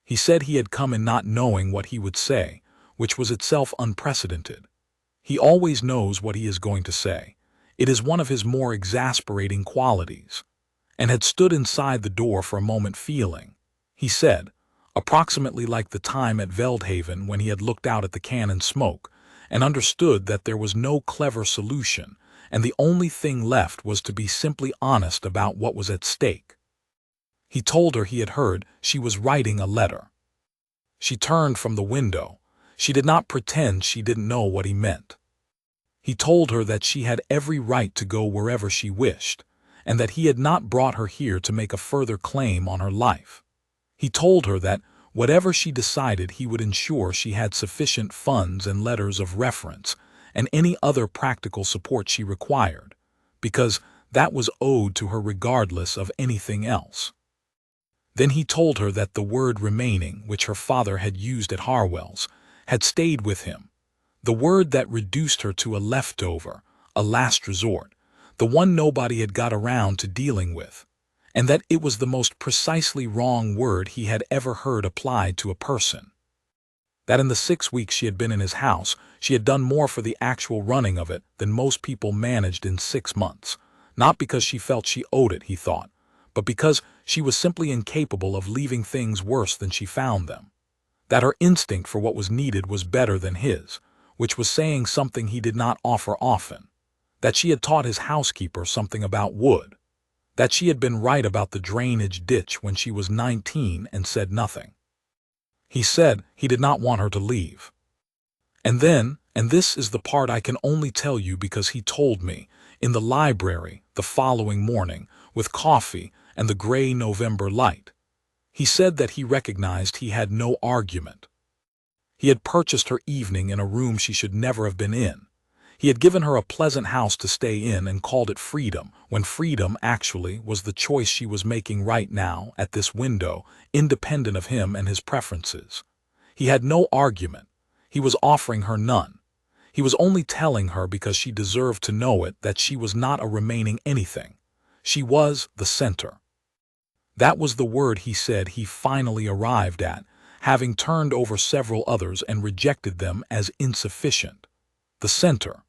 He said he had come in not knowing what he would say, which was itself unprecedented. He always knows what he is going to say. It is one of his more exasperating qualities. And had stood inside the door for a moment feeling, he said, approximately like the time at Veldrath when he had looked out at the cannon smoke and understood that there was no clever solution, and the only thing left was to be simply honest about what was at stake. He told her he had heard she was writing a letter. She turned from the window. She did not pretend she didn't know what he meant. He told her that she had every right to go wherever she wished, and that he had not brought her here to make a further claim on her life. He told her that whatever she decided, he would ensure she had sufficient funds and letters of reference and any other practical support she required, because that was owed to her regardless of anything else. Then he told her that the word remaining, which her father had used at Harwell's, had stayed with him, the word that reduced her to a leftover, a last resort, the one nobody had got around to dealing with, and that it was the most precisely wrong word he had ever heard applied to a person. That in the 6 weeks she had been in his house, she had done more for the actual running of it than most people managed in 6 months, not because she felt she owed it, he thought, but because she was simply incapable of leaving things worse than she found them. That her instinct for what was needed was better than his, which was saying something he did not offer often. That she had taught his housekeeper something about wood. That she had been right about the drainage ditch when she was 19 and said nothing. He said he did not want her to leave. And then, and this is the part I can only tell you because he told me, in the library the following morning, with coffee and the gray November light, he said that he recognized he had no argument. He had purchased her evening in a room she should never have been in. He had given her a pleasant house to stay in and called it freedom, when freedom actually was the choice she was making right now at this window, independent of him and his preferences. He had no argument. He was offering her none. He was only telling her because she deserved to know it that she was not a remaining anything. She was the center. That was the word he said he finally arrived at, having turned over several others and rejected them as insufficient. The center.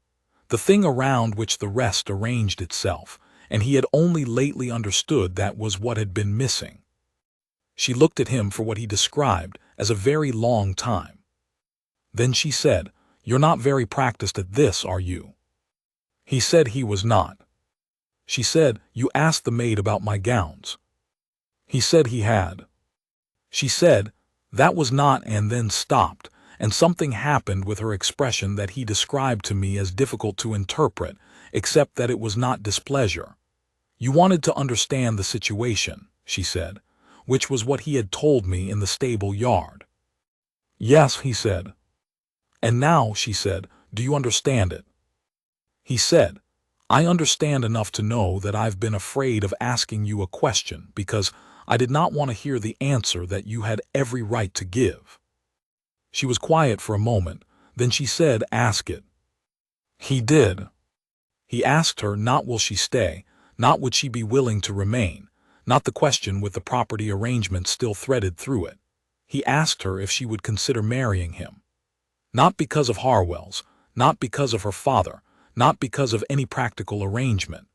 The thing around which the rest arranged itself, and he had only lately understood that was what had been missing. She looked at him for what he described as a very long time. Then she said, "You're not very practiced at this, are you?" He said he was not. She said, "You asked the maid about my gowns." He said he had. She said, "That was not," and then stopped, and something happened with her expression that he described to me as difficult to interpret, except that it was not displeasure. "You wanted to understand the situation," she said, which was what he had told me in the stable yard. "Yes," he said. "And now," she said, "do you understand it?" He said, "I understand enough to know that I've been afraid of asking you a question because I did not want to hear the answer that you had every right to give." She was quiet for a moment, then she said, "Ask it." He did. He asked her not will she stay, not would she be willing to remain, not the question with the property arrangement still threaded through it. He asked her if she would consider marrying him. Not because of Harwell's, not because of her father, not because of any practical arrangement,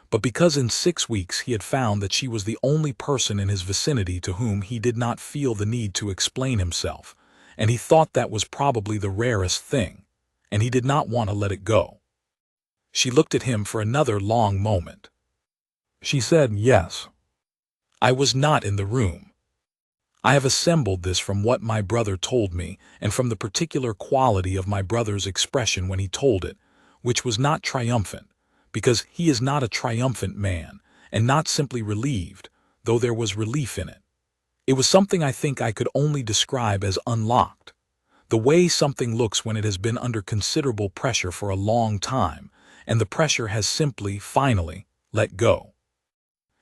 but because in 6 weeks he had found that she was the only person in his vicinity to whom he did not feel the need to explain himself, and he thought that was probably the rarest thing, and he did not want to let it go. She looked at him for another long moment. She said, "Yes. I was not in the room. I have assembled this from what my brother told me and from the particular quality of my brother's expression when he told it, which was not triumphant, because he is not a triumphant man, and not simply relieved, though there was relief in it. It was something I think I could only describe as unlocked. The way something looks when it has been under considerable pressure for a long time, and the pressure has simply, finally, let go.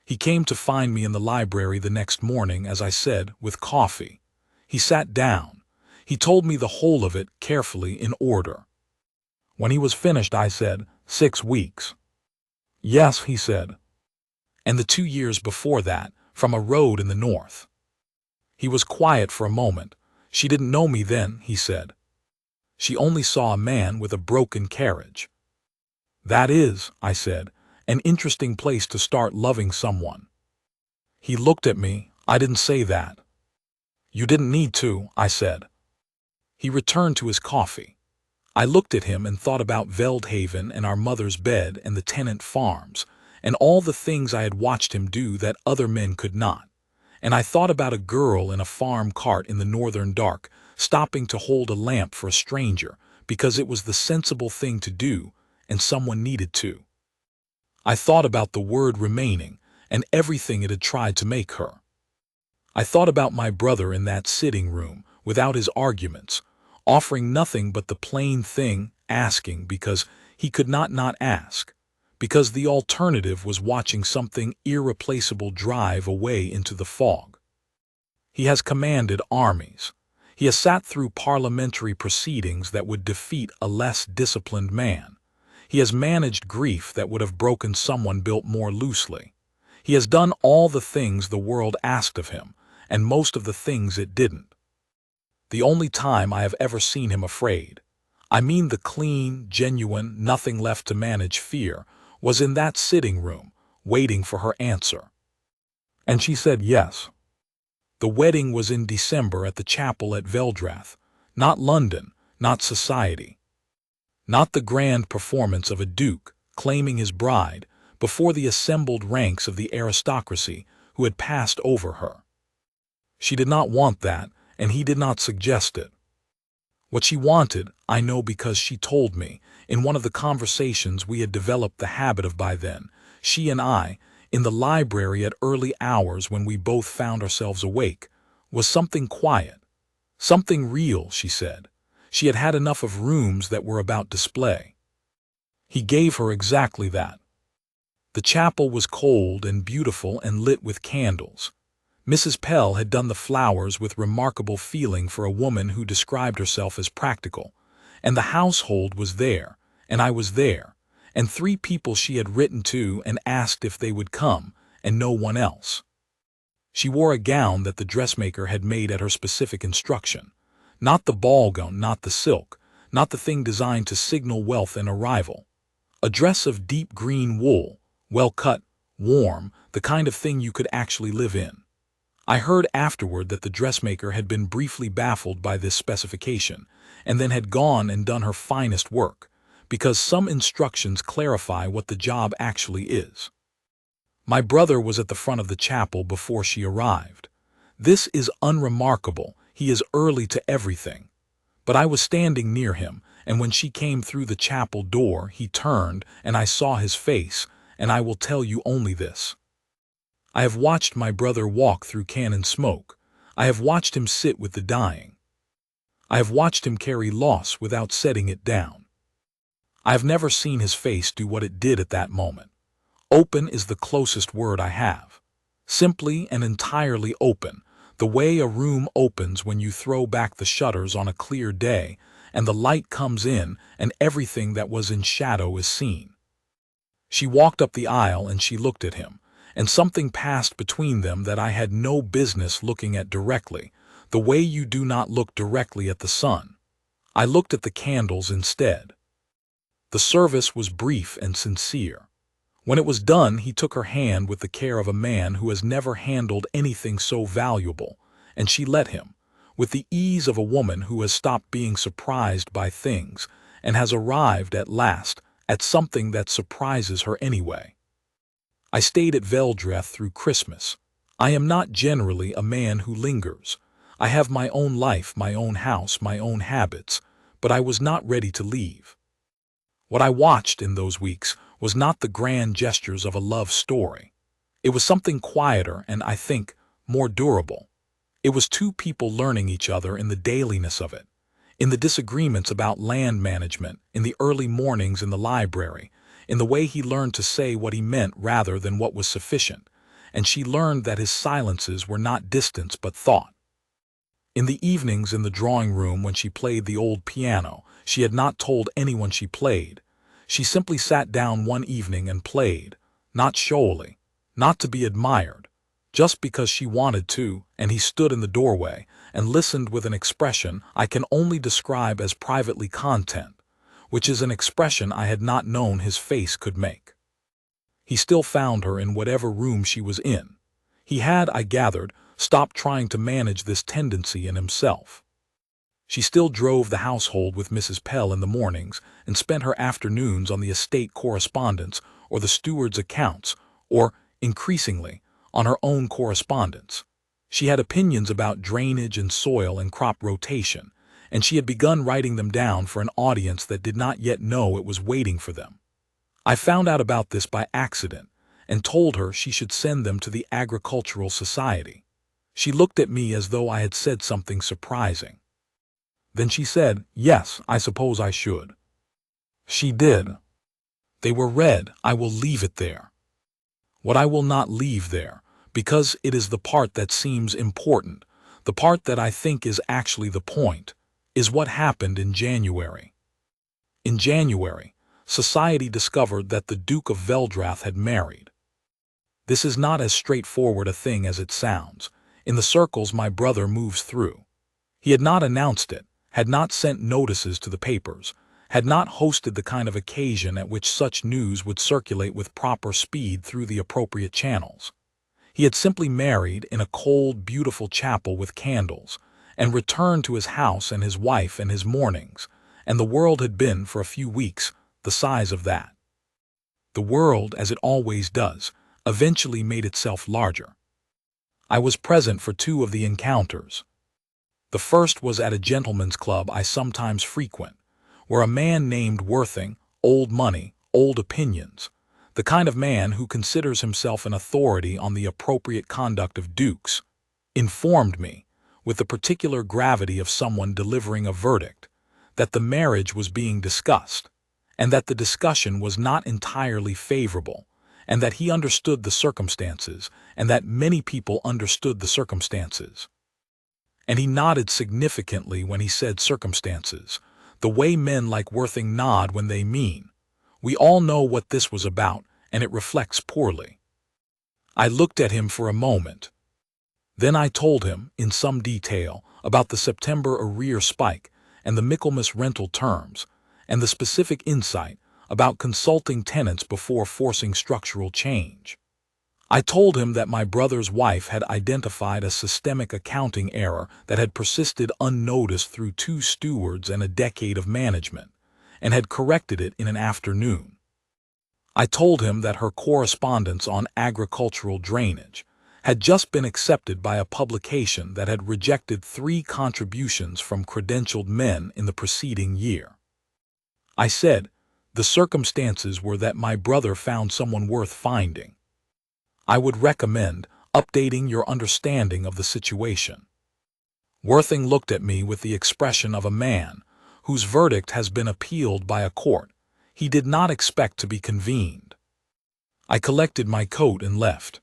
He came to find me in the library the next morning, as I said, with coffee. He sat down. He told me the whole of it carefully in order. When he was finished, I said, 6 weeks. Yes, he said. And the 2 years before that, from a road in the north. He was quiet for a moment. She didn't know me then, he said. She only saw a man with a broken carriage. That is, I said, an interesting place to start loving someone. He looked at me. I didn't say that. You didn't need to, I said. He returned to his coffee. I looked at him and thought about Veldhaven and our mother's bed and the tenant farms, and all the things I had watched him do that other men could not. And I thought about a girl in a farm cart in the northern dark, stopping to hold a lamp for a stranger, because it was the sensible thing to do, and someone needed to. I thought about the word remaining, and everything it had tried to make her. I thought about my brother in that sitting room, without his arguments, offering nothing but the plain thing, asking because he could not ask, because the alternative was watching something irreplaceable drive away into the fog. He has commanded armies. He has sat through parliamentary proceedings that would defeat a less disciplined man. He has managed grief that would have broken someone built more loosely. He has done all the things the world asked of him, and most of the things it didn't. The only time I have ever seen him afraid, I mean the clean, genuine, nothing left to manage fear, was in that sitting room, waiting for her answer. And she said yes. The wedding was in December at the chapel at Veldrath, not London, not society. Not the grand performance of a duke claiming his bride before the assembled ranks of the aristocracy who had passed over her. She did not want that, and he did not suggest it. What she wanted, I know because she told me, in one of the conversations we had developed the habit of by then, she and I, in the library at early hours when we both found ourselves awake, was something quiet, something real, she said. She had had enough of rooms that were about display. He gave her exactly that. The chapel was cold and beautiful and lit with candles. Mrs. Pell had done the flowers with remarkable feeling for a woman who described herself as practical, and the household was there, and I was there, and 3 people she had written to and asked if they would come, and no one else. She wore a gown that the dressmaker had made at her specific instruction, not the ball gown, not the silk, not the thing designed to signal wealth and arrival. A dress of deep green wool, well cut, warm, the kind of thing you could actually live in. I heard afterward that the dressmaker had been briefly baffled by this specification, and then had gone and done her finest work, because some instructions clarify what the job actually is. My brother was at the front of the chapel before she arrived. This is unremarkable, he is early to everything. But I was standing near him, and when she came through the chapel door, he turned, and I saw his face, and I will tell you only this. I have watched my brother walk through cannon smoke. I have watched him sit with the dying. I have watched him carry loss without setting it down. I have never seen his face do what it did at that moment. Open is the closest word I have. Simply and entirely open, the way a room opens when you throw back the shutters on a clear day, and the light comes in and everything that was in shadow is seen. She walked up the aisle and she looked at him, and something passed between them that I had no business looking at directly, the way you do not look directly at the sun. I looked at the candles instead. The service was brief and sincere. When it was done, he took her hand with the care of a man who has never handled anything so valuable, and she let him, with the ease of a woman who has stopped being surprised by things and has arrived at last at something that surprises her anyway. I stayed at Veldrath through Christmas. I am not generally a man who lingers. I have my own life, my own house, my own habits, but I was not ready to leave. What I watched in those weeks was not the grand gestures of a love story. It was something quieter and, I think, more durable. It was 2 people learning each other in the dailiness of it, in the disagreements about land management, in the early mornings in the library, in the way he learned to say what he meant rather than what was sufficient, and she learned that his silences were not distance but thought. In the evenings in the drawing room when she played the old piano, she had not told anyone she played. She simply sat down one evening and played, not showily, not to be admired, just because she wanted to, and he stood in the doorway and listened with an expression I can only describe as privately content, which is an expression I had not known his face could make. He still found her in whatever room she was in. He had, I gathered, stopped trying to manage this tendency in himself. She still drove the household with Mrs. Pell in the mornings and spent her afternoons on the estate correspondence or the steward's accounts, or, increasingly, on her own correspondence. She had opinions about drainage and soil and crop rotation, and she had begun writing them down for an audience that did not yet know it was waiting for them. I found out about this by accident and told her she should send them to the Agricultural Society. She looked at me as though I had said something surprising. Then she said, "Yes, I suppose I should." She did. They were read. I will leave it there. What I will not leave there, because it is the part that seems important, the part that I think is actually the point, is what happened in January. In January, society discovered that the Duke of Veldrath had married. This is not as straightforward a thing as it sounds, in the circles my brother moves through. He had not announced it, had not sent notices to the papers, had not hosted the kind of occasion at which such news would circulate with proper speed through the appropriate channels. He had simply married in a cold, beautiful chapel with candles, and returned to his house and his wife and his mornings, and the world had been, for a few weeks, the size of that. The world, as it always does, eventually made itself larger. I was present for 2 of the encounters. The first was at a gentleman's club I sometimes frequent, where a man named Worthing, old money, old opinions, the kind of man who considers himself an authority on the appropriate conduct of dukes, informed me, with the particular gravity of someone delivering a verdict, that the marriage was being discussed, and that the discussion was not entirely favorable, and that he understood the circumstances, and that many people understood the circumstances. And he nodded significantly when he said circumstances, the way men like Worthing nod when they mean. We all know what this was about, and it reflects poorly. I looked at him for a moment. Then I told him, in some detail, about the September arrear spike and the Michaelmas rental terms, and the specific insight about consulting tenants before forcing structural change. I told him that my brother's wife had identified a systemic accounting error that had persisted unnoticed through 2 stewards and a decade of management, and had corrected it in an afternoon. I told him that her correspondence on agricultural drainage had just been accepted by a publication that had rejected 3 contributions from credentialed men in the preceding year. I said, the circumstances were that my brother found someone worth finding. I would recommend updating your understanding of the situation. Worthing looked at me with the expression of a man whose verdict has been appealed by a court he did not expect to be convened. I collected my coat and left.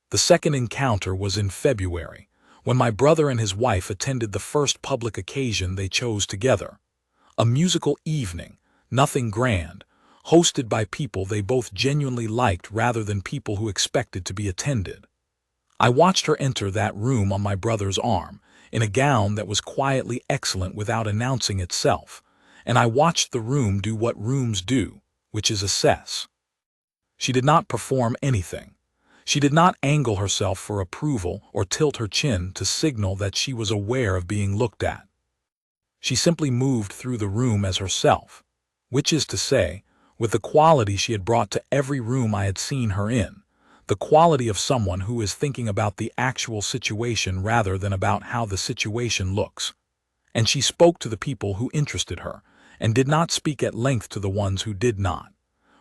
The second encounter was in February, when my brother and his wife attended the first public occasion they chose together, a musical evening, nothing grand, hosted by people they both genuinely liked rather than people who expected to be attended. I watched her enter that room on my brother's arm, in a gown that was quietly excellent without announcing itself, and I watched the room do what rooms do, which is assess. She did not perform anything. She did not angle herself for approval or tilt her chin to signal that she was aware of being looked at. She simply moved through the room as herself, which is to say, with the quality she had brought to every room I had seen her in, the quality of someone who is thinking about the actual situation rather than about how the situation looks. And she spoke to the people who interested her, and did not speak at length to the ones who did not,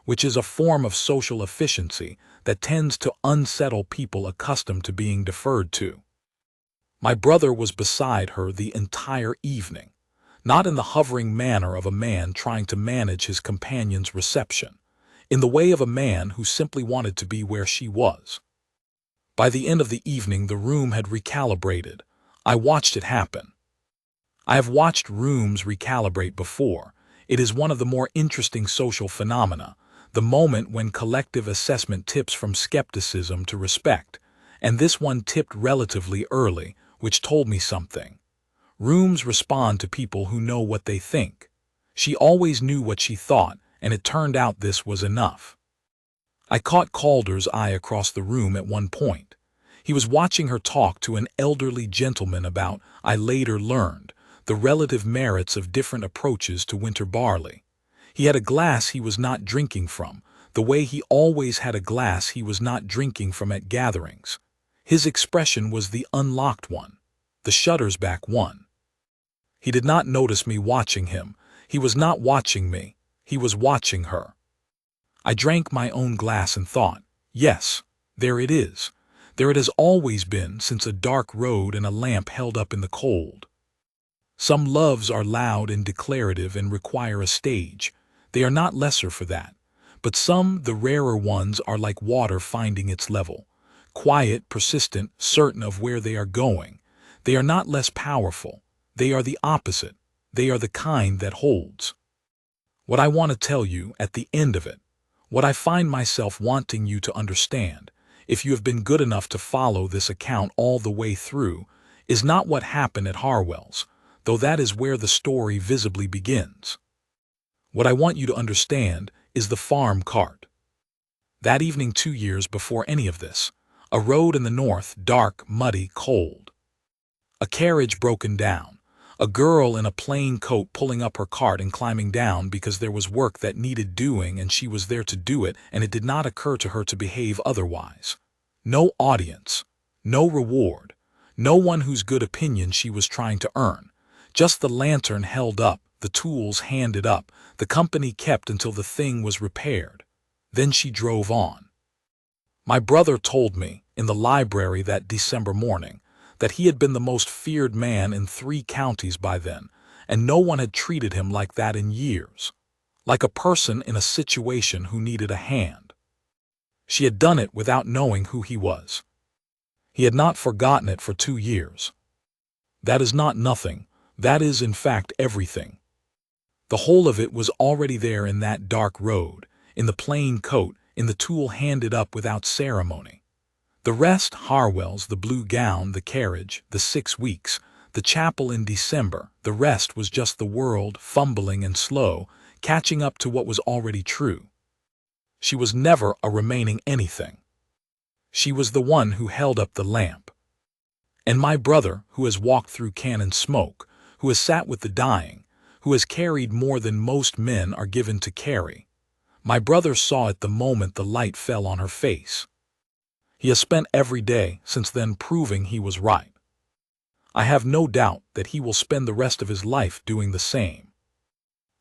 which is a form of social efficiency that tends to unsettle people accustomed to being deferred to. My brother was beside her the entire evening, not in the hovering manner of a man trying to manage his companion's reception, in the way of a man who simply wanted to be where she was. By the end of the evening the room had recalibrated. I watched it happen. I have watched rooms recalibrate before. It is one of the more interesting social phenomena, the moment when collective assessment tips from skepticism to respect, and this one tipped relatively early, which told me something. Rooms respond to people who know what they think. She always knew what she thought, and it turned out this was enough. I caught Calder's eye across the room at one point. He was watching her talk to an elderly gentleman about, I later learned, the relative merits of different approaches to winter barley. He had a glass he was not drinking from, the way he always had a glass he was not drinking from at gatherings. His expression was the unlocked one, the shutters back one. He did not notice me watching him. He was not watching me. He was watching her. I drank my own glass and thought, yes, there it is. There it has always been since a dark road and a lamp held up in the cold. Some loves are loud and declarative and require a stage. They are not lesser for that. But some, the rarer ones, are like water finding its level. Quiet, persistent, certain of where they are going. They are not less powerful. They are the opposite. They are the kind that holds. What I want to tell you at the end of it, what I find myself wanting you to understand, if you have been good enough to follow this account all the way through, is not what happened at Harwell's, though that is where the story visibly begins. What I want you to understand is the farm cart. That evening 2 years before any of this, a road in the north, dark, muddy, cold. A carriage broken down. A girl in a plain coat pulling up her cart and climbing down because there was work that needed doing and she was there to do it, and it did not occur to her to behave otherwise. No audience, no reward, no one whose good opinion she was trying to earn. Just the lantern held up, the tools handed up, the company kept until the thing was repaired. Then she drove on. My brother told me, in the library that December morning, that he had been the most feared man in 3 counties by then, and no one had treated him like that in years. Like a person in a situation who needed a hand. She had done it without knowing who he was. He had not forgotten it for 2 years. That is not nothing. That is, in fact, everything. The whole of it was already there in that dark road, in the plain coat, in the tool handed up without ceremony. The rest, Harwell's, the blue gown, the carriage, the 6 weeks, the chapel in December, the rest was just the world, fumbling and slow, catching up to what was already true. She was never a remaining anything. She was the one who held up the lamp. And my brother, who has walked through cannon smoke, who has sat with the dying, who has carried more than most men are given to carry, my brother saw it the moment the light fell on her face. He has spent every day since then proving he was right. I have no doubt that he will spend the rest of his life doing the same.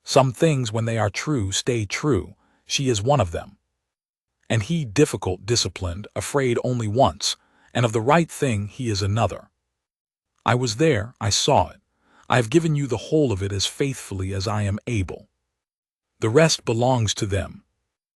Some things, when they are true, stay true. She is one of them. And he, difficult, disciplined, afraid only once, and of the right thing he is another. I was there, I saw it. I have given you the whole of it as faithfully as I am able. The rest belongs to them,